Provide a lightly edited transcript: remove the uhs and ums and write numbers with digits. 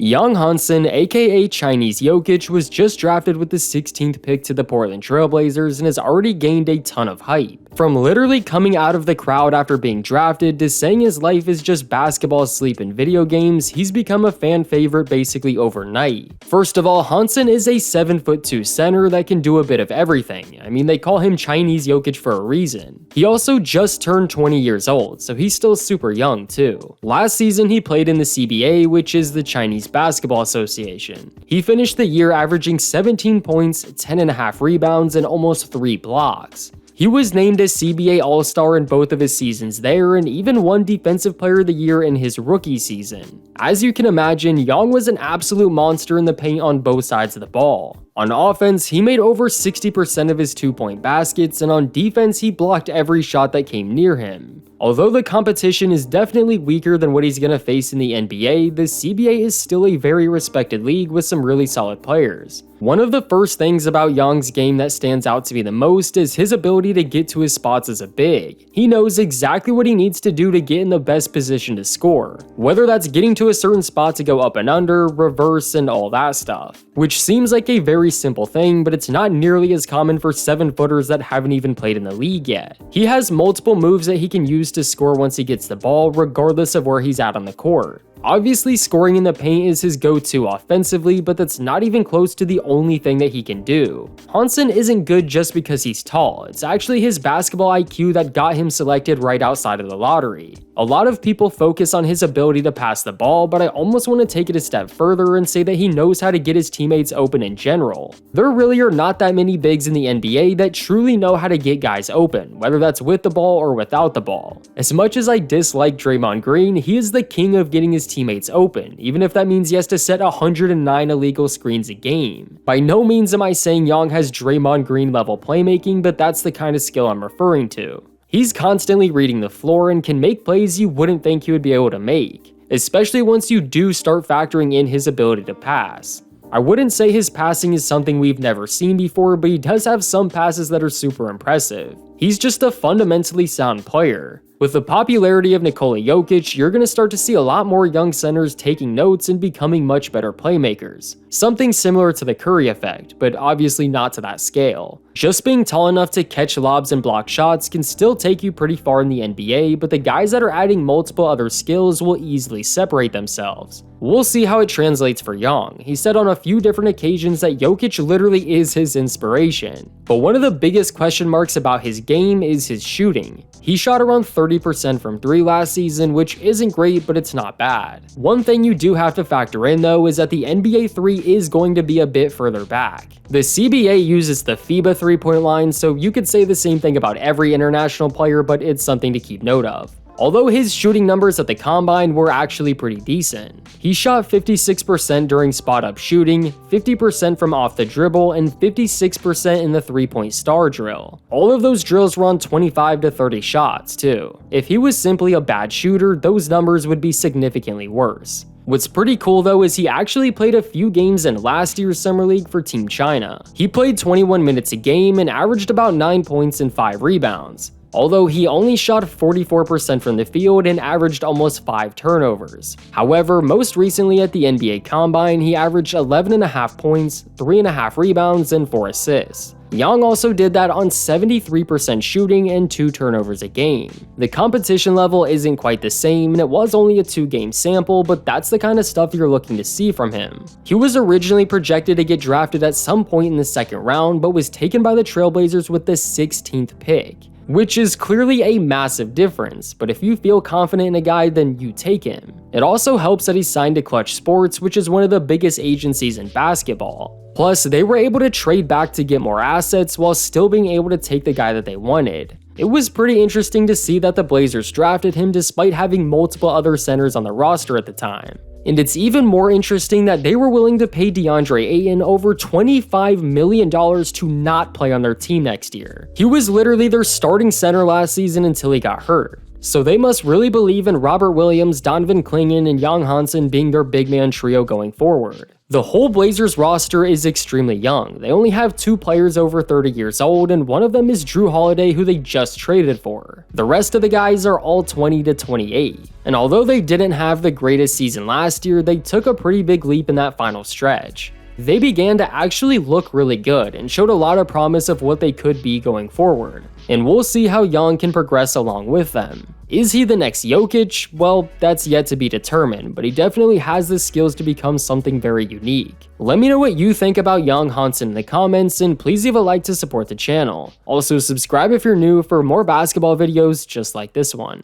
Young Hansen, aka Chinese Jokic, was just drafted with the 16th pick to the Portland Trail Blazers and has already gained a ton of hype. From literally coming out of the crowd after being drafted to saying his life is just basketball, sleep, and video games, he's become a fan favorite basically overnight. First of all, Hansen is a 7'2" center that can do a bit of everything. I mean, they call him Chinese Jokic for a reason. He also just turned 20 years old, so he's still super young too. Last season, he played in the CBA, which is the Chinese Basketball Association. He finished the year averaging 17 points, 10.5 rebounds, and almost 3 blocks. He was named a CBA All-Star in both of his seasons there and even won Defensive Player of the Year in his rookie season. As you can imagine, Young was an absolute monster in the paint on both sides of the ball. On offense, he made over 60% of his 2-point baskets, and on defense, he blocked every shot that came near him. Although the competition is definitely weaker than what he's going to face in the NBA, the CBA is still a very respected league with some really solid players. One of the first things about Young's game that stands out to me the most is his ability to get to his spots as a big. He knows exactly what he needs to do to get in the best position to score, whether that's getting to a certain spot to go up and under, reverse, and all that stuff. Which seems like a very simple thing, but it's not nearly as common for 7-footers that haven't even played in the league yet. He has multiple moves that he can use to score once he gets the ball, regardless of where he's at on the court. Obviously, scoring in the paint is his go-to offensively, but that's not even close to the only thing that he can do. Hansen isn't good just because he's tall. It's actually his basketball IQ that got him selected right outside of the lottery. A lot of people focus on his ability to pass the ball, but I almost want to take it a step further and say that he knows how to get his teammates open in general. There really are not that many bigs in the NBA that truly know how to get guys open, whether that's with the ball or without the ball. As much as I dislike Draymond Green, he is the king of getting his teammates open, even if that means he has to set 109 illegal screens a game. By no means am I saying Young has Draymond Green level playmaking, but that's the kind of skill I'm referring to. He's constantly reading the floor and can make plays you wouldn't think he would be able to make, especially once you do start factoring in his ability to pass. I wouldn't say his passing is something we've never seen before, but he does have some passes that are super impressive. He's just a fundamentally sound player. With the popularity of Nikola Jokic, you're going to start to see a lot more young centers taking notes and becoming much better playmakers. Something similar to the Curry effect, but obviously not to that scale. Just being tall enough to catch lobs and block shots can still take you pretty far in the NBA, but the guys that are adding multiple other skills will easily separate themselves. We'll see how it translates for Young. He said on a few different occasions that Jokic literally is his inspiration. But one of the biggest question marks about his game is his shooting. He shot around 30% from 3 last season, which isn't great, but it's not bad. One thing you do have to factor in though is that the NBA 3 is going to be a bit further back. The CBA uses the FIBA 3-point line, so you could say the same thing about every international player, but it's something to keep note of. Although his shooting numbers at the combine were actually pretty decent. He shot 56% during spot-up shooting, 50% from off the dribble, and 56% in the 3-point star drill. All of those drills were on 25 to 30 shots too. If he was simply a bad shooter, those numbers would be significantly worse. What's pretty cool though is he actually played a few games in last year's Summer League for Team China. He played 21 minutes a game and averaged about 9 points and 5 rebounds. Although he only shot 44% from the field and averaged almost 5 turnovers. However, most recently at the NBA Combine, he averaged 11.5 points, 3.5 rebounds, and 4 assists. Young also did that on 73% shooting and 2 turnovers a game. The competition level isn't quite the same, and it was only a 2-game sample, but that's the kind of stuff you're looking to see from him. He was originally projected to get drafted at some point in the 2nd round, but was taken by the Trailblazers with the 16th pick. Which is clearly a massive difference, but if you feel confident in a guy, then you take him. It also helps that he's signed to Clutch Sports, which is one of the biggest agencies in basketball. Plus, they were able to trade back to get more assets while still being able to take the guy that they wanted. It was pretty interesting to see that the Blazers drafted him despite having multiple other centers on the roster at the time. And it's even more interesting that they were willing to pay DeAndre Ayton over $25 million to not play on their team next year. He was literally their starting center last season until he got hurt. So they must really believe in Robert Williams, Donovan Clingan, and Young Hansen being their big man trio going forward. The whole Blazers roster is extremely young. They only have 2 players over 30 years old, and one of them is Drew Holiday, who they just traded for. The rest of the guys are all 20 to 28. And although they didn't have the greatest season last year, they took a pretty big leap in that final stretch. They began to actually look really good and showed a lot of promise of what they could be going forward. And we'll see how Young can progress along with them. Is he the next Jokic? Well, that's yet to be determined, but he definitely has the skills to become something very unique. Let me know what you think about Young Hansen in the comments, and please leave a like to support the channel. Also, subscribe if you're new for more basketball videos just like this one.